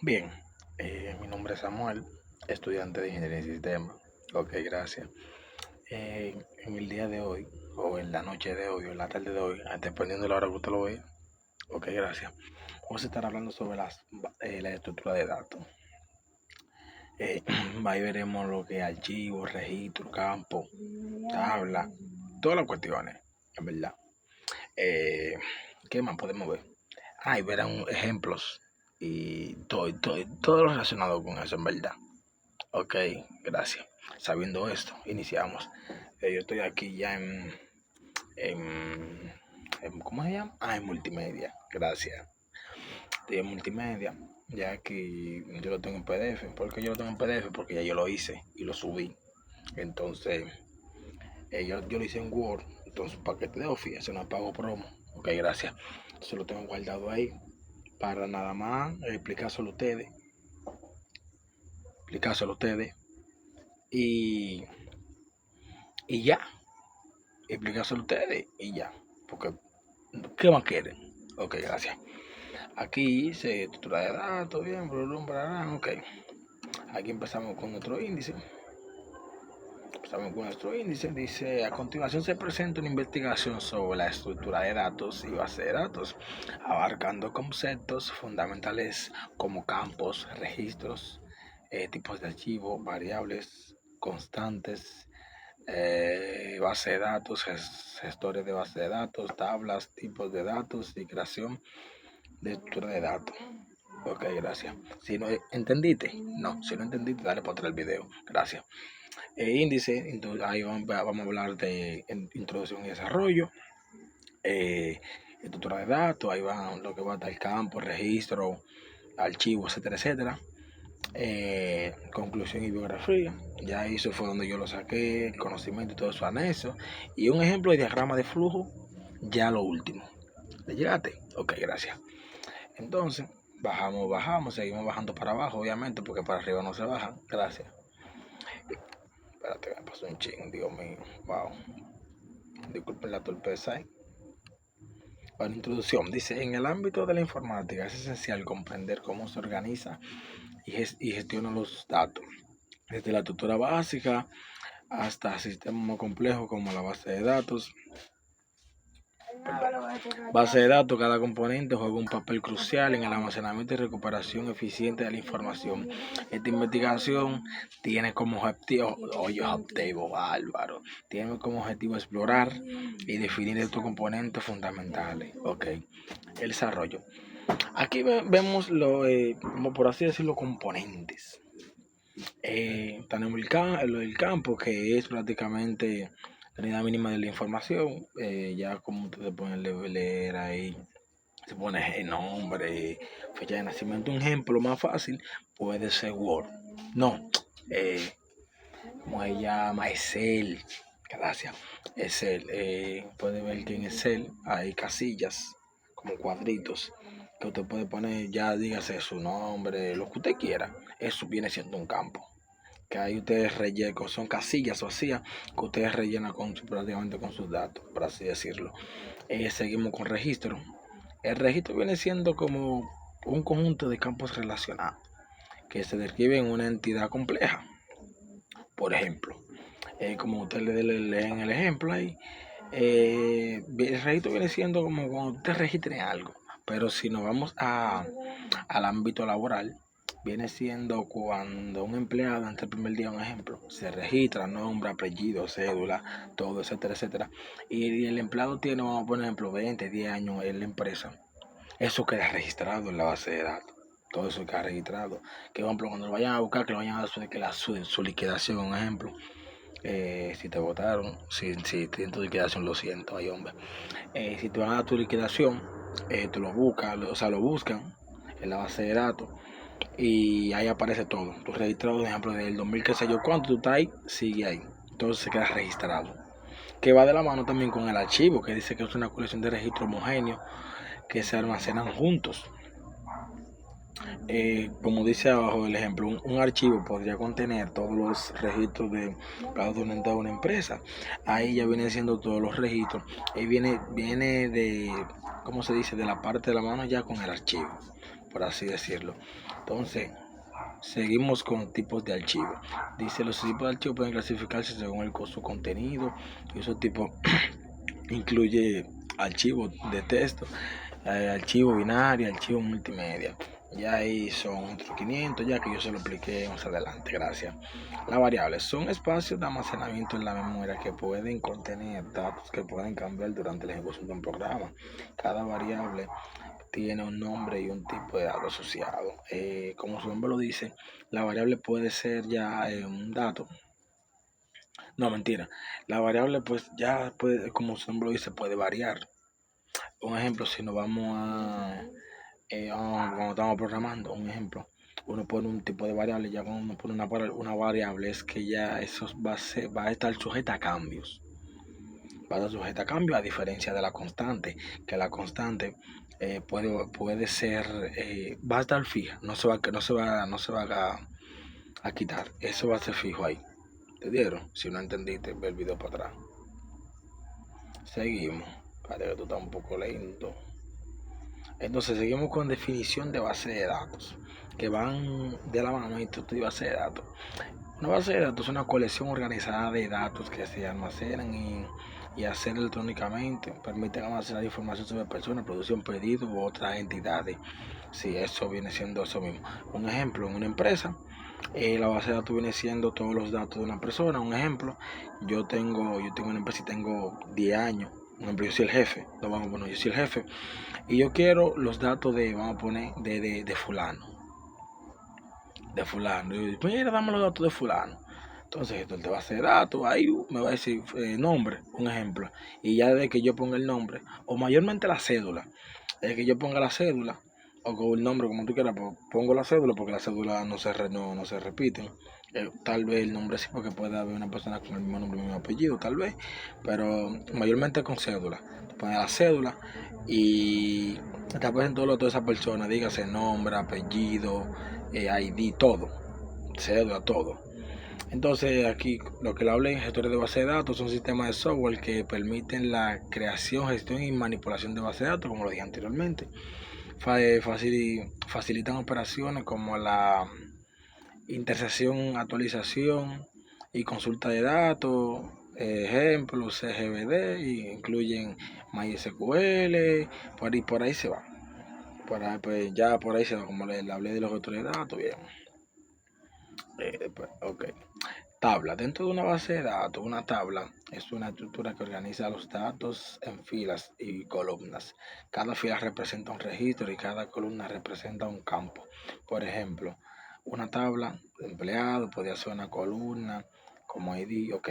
Bien, mi nombre es Samuel, estudiante de Ingeniería en Sistemas. Ok, gracias. En el día de hoy, o en la noche de hoy, o en la tarde de hoy, dependiendo de la hora que usted lo vea. Ok, gracias. Vamos a estar hablando sobre la estructura de datos. Eh, Ahí veremos lo que es archivos, registro, campo, tabla, todas las cuestiones, en verdad. Eh, ¿Qué más podemos ver? Y verán ejemplos y todo lo relacionado con eso, en verdad. Ok, gracias. Sabiendo esto, iniciamos. Yo estoy aquí ya ¿cómo se llama? En multimedia. Gracias. Estoy en multimedia. Ya que yo lo tengo en PDF. ¿Por qué yo lo tengo en PDF? Porque ya yo lo hice y lo subí. Entonces, yo lo hice en Word. Entonces, paquete de Office, eso no pago promo. Ok, gracias. Entonces lo tengo guardado ahí para nada más explicárselo a ustedes. Explicárselo a ustedes. Y, y ya. Explicárselo a ustedes y ya. Porque, ¿qué más quieren? Ok, gracias. Aquí dice estructura de datos, bien, ok. Aquí empezamos con nuestro índice. Dice, a continuación se presenta una investigación sobre la estructura de datos y base de datos, abarcando conceptos fundamentales como campos, registros, tipos de archivos, variables, constantes, base de datos, gestores de base de datos, tablas, tipos de datos y creación de estructura de datos. Ok, gracias. Si no entendiste, no. Si no entendiste, dale para atrás el video. Gracias. Índice, ahí vamos a hablar de introducción y desarrollo. Estructura de datos, ahí va lo que va a estar el campo, registro, archivos, etcétera, etcétera. Conclusión y biografía. Ya eso fue donde yo lo saqué, el conocimiento y todo su anexo. Y un ejemplo de diagrama de flujo, ya lo último. ¿Le llegaste? Ok, gracias. Entonces, bajamos, seguimos bajando para abajo, obviamente, porque para arriba no se baja. Gracias. Espérate, me pasó un ching, Dios mío. Wow. Disculpen la torpeza. Para introducción, dice, en el ámbito de la informática es esencial comprender cómo se organiza y gestiona los datos, desde la estructura básica hasta sistemas más complejos como la base de datos. Base de datos, cada componente juega un papel crucial en el almacenamiento y recuperación eficiente de la información. Esta investigación tiene como objetivo, bárbaro, tiene como objetivo explorar y definir estos componentes fundamentales. Ok, el desarrollo. Aquí vemos como por así decirlo, componentes. Tenemos el campo, que es prácticamente la unidad mínima de la información. Ya como ustedes pueden leer ahí, se pone el nombre, fecha de nacimiento. Un ejemplo más fácil puede ser Word. No, como se llama, Excel. Gracias. Excel. Puede ver que en Excel hay casillas, como cuadritos, que usted puede poner, ya dígase su nombre, lo que usted quiera. Eso viene siendo un campo. Que ahí ustedes rellenan, son casillas vacías que ustedes rellenan prácticamente con sus datos, por así decirlo. Seguimos con registro. El registro viene siendo como un conjunto de campos relacionados que se describen en una entidad compleja. Por ejemplo, como ustedes leen el ejemplo ahí, el registro viene siendo como cuando usted registre algo. Pero si nos vamos al ámbito laboral, viene siendo cuando un empleado antes del primer día, un ejemplo, se registra nombre, apellido, cédula, todo, etcétera, etcétera. Y el empleado tiene, vamos a poner ejemplo, 20, 10 años en la empresa. Eso queda registrado en la base de datos. Todo eso queda registrado. Que, por ejemplo, cuando lo vayan a buscar, que lo vayan a dar su liquidación, un ejemplo. Si te votaron, si tienes tu liquidación, lo siento, ay hombre. Si te van a dar tu liquidación, tú lo buscas, lo buscan en la base de datos y ahí aparece todo. Tu registrado, por ejemplo, del 2000, qué sé yo, cuánto tú estás ahí, sigue ahí. Entonces se queda registrado. Que va de la mano también con el archivo, que dice que es una colección de registros homogéneos que se almacenan juntos. Como dice abajo el ejemplo, un archivo podría contener todos los registros de cada unidad de una empresa. Ahí ya viene siendo todos los registros. Ahí viene de, ¿cómo se dice? De la parte de la mano ya con el archivo. por así decirlo. Entonces, seguimos con tipos de archivos. Dice, los tipos de archivos pueden clasificarse según su contenido, y esos tipos incluye archivos de texto, archivo binario, archivo multimedia. Ya ahí son otros 500, ya que yo se lo expliqué más adelante, gracias. Las variables son espacios de almacenamiento en la memoria que pueden contener datos que pueden cambiar durante la ejecución de un programa. Cada variable tiene un nombre y un tipo de dato asociado. Como su nombre lo dice, la variable puede ser ya un dato. No, mentira. La variable pues ya puede, como su nombre lo dice, puede variar. Un ejemplo, si nos vamos cuando estamos programando, un ejemplo, uno pone un tipo de variable, ya cuando uno pone una variable es que ya eso va a estar sujeta a cambios. Va a estar sujeta a cambios, a diferencia de la constante, que la constante puede ser, va a estar fija, no se va a quitar, eso va a ser fijo ahí. ¿Entendieron? Si no entendiste, ve el video para atrás. Seguimos. Parece que tú estás un poco lento. Entonces seguimos con definición de base de datos, que van de la mano y de base de datos. Una base de datos es una colección organizada de datos que se almacenan y hacer electrónicamente. Permiten almacenar información sobre personas, producción, pedidos u otras entidades. Sí, eso viene siendo eso mismo. Un ejemplo, en una empresa, la base de datos viene siendo todos los datos de una persona. Un ejemplo, yo tengo una empresa y tengo 10 años. Un ejemplo, yo soy el jefe. Yo soy el jefe. Y yo quiero los datos vamos a poner, de fulano. De fulano. Y yo, mira, dame los datos de fulano. Entonces, esto te va a hacer datos, ahí me va a decir nombre, un ejemplo. Y ya desde que yo ponga el nombre, o mayormente la cédula, desde que yo ponga la cédula, o con el nombre, como tú quieras, pues pongo la cédula, porque la cédula no se repiten. Tal vez el nombre sí, porque puede haber una persona con el mismo nombre y el mismo apellido, tal vez, pero mayormente con cédula. Tú pones la cédula y te aparecen todos los datos de esa persona, dígase nombre, apellido, ID, todo, cédula, todo. Entonces aquí lo que le hablé en gestores de base de datos son sistemas de software que permiten la creación, gestión y manipulación de base de datos, como lo dije anteriormente. Facilitan operaciones como la intersección, actualización y consulta de datos, ejemplos CGBD, incluyen MySQL, por ahí se va. Ya por ahí se va, como le hablé de los gestores de datos, bien. Ok. Tabla. Dentro de una base de datos, una tabla es una estructura que organiza los datos en filas y columnas. Cada fila representa un registro y cada columna representa un campo. Por ejemplo, una tabla de empleado podría ser una columna como ID. Ok,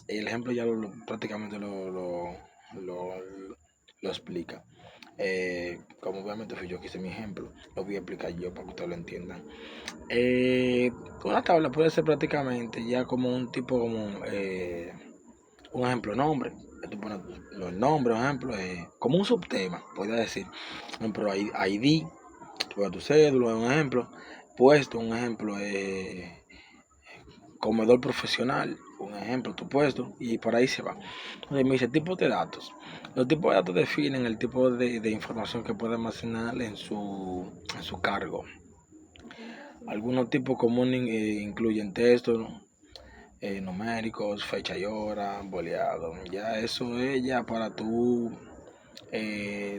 el ejemplo ya prácticamente lo explica. Como obviamente fui yo que hice mi ejemplo, lo voy a explicar yo para que ustedes lo entiendan. Una tabla puede ser prácticamente ya como un tipo, como un ejemplo, nombre. Tú pones los nombres, un ejemplo, como un subtema, podría decir. Por ejemplo, ID, tú pones tu cédula, un ejemplo. Puesto, un ejemplo, comedor profesional, un ejemplo, tu puesto, y por ahí se va. Entonces me dice tipos de datos. Los tipos de datos definen el tipo de información que puede almacenar en su cargo. Algunos tipos comunes incluyen texto, numéricos, fecha y hora, boleado. Ya eso es ya para tú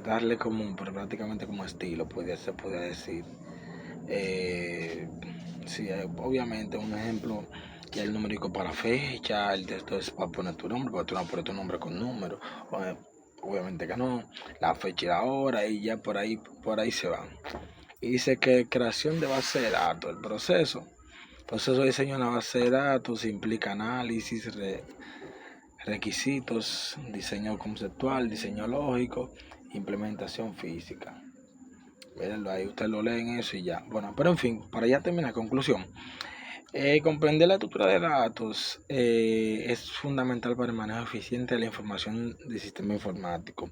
darle como prácticamente como estilo, se puede decir. Sí, obviamente un ejemplo, ya el numérico para fecha, el texto es para poner tu nombre, para tú no poner tu nombre con número. Obviamente que no, la fecha y la hora, y ya por ahí se van. Y dice que creación de base de datos, el proceso de diseño de una base de datos implica análisis, requisitos, diseño conceptual, diseño lógico, implementación física. Mírenlo ahí, ustedes lo leen eso y ya. Bueno, pero en fin, para ya terminar, conclusión. Comprender la estructura de datos es fundamental para el manejo eficiente de la información del sistema informático.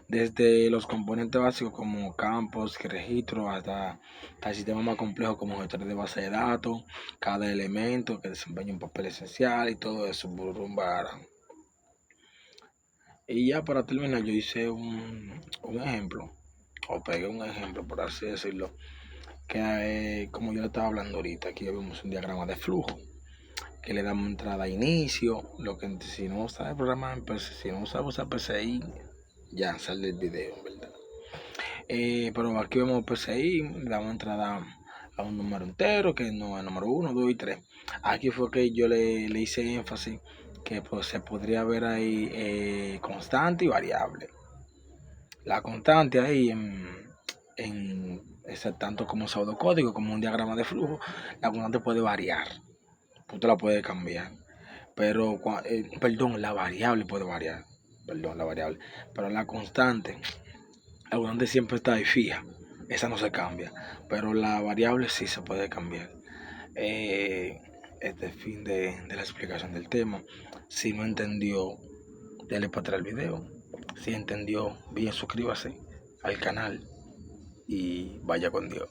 Desde los componentes básicos como campos, registros, hasta el sistema más complejo como gestores de base de datos, cada elemento que desempeña un papel esencial y todo eso. Y ya para terminar, yo hice un ejemplo, o pegué un ejemplo, por así decirlo, que como yo le estaba hablando ahorita, aquí vemos un diagrama de flujo, que le damos entrada a inicio, lo que si no sabe programar, si no sabe usar PCI, ya sale el video, ¿verdad? Pero aquí vemos PCI, le damos entrada a un número entero, que no es el número 1, 2 y 3. Aquí fue que yo le hice énfasis que pues, se podría ver ahí constante y variable. La constante ahí tanto como pseudocódigo como un diagrama de flujo, la constante puede variar, tú te la puedes cambiar, pero la variable puede variar, la variable, pero la constante siempre está ahí fija, esa no se cambia, pero la variable sí se puede cambiar. Este fin de la explicación del tema. Si no entendió, dale para atrás el video. Si entendió, bien suscríbase al canal y vaya con Dios.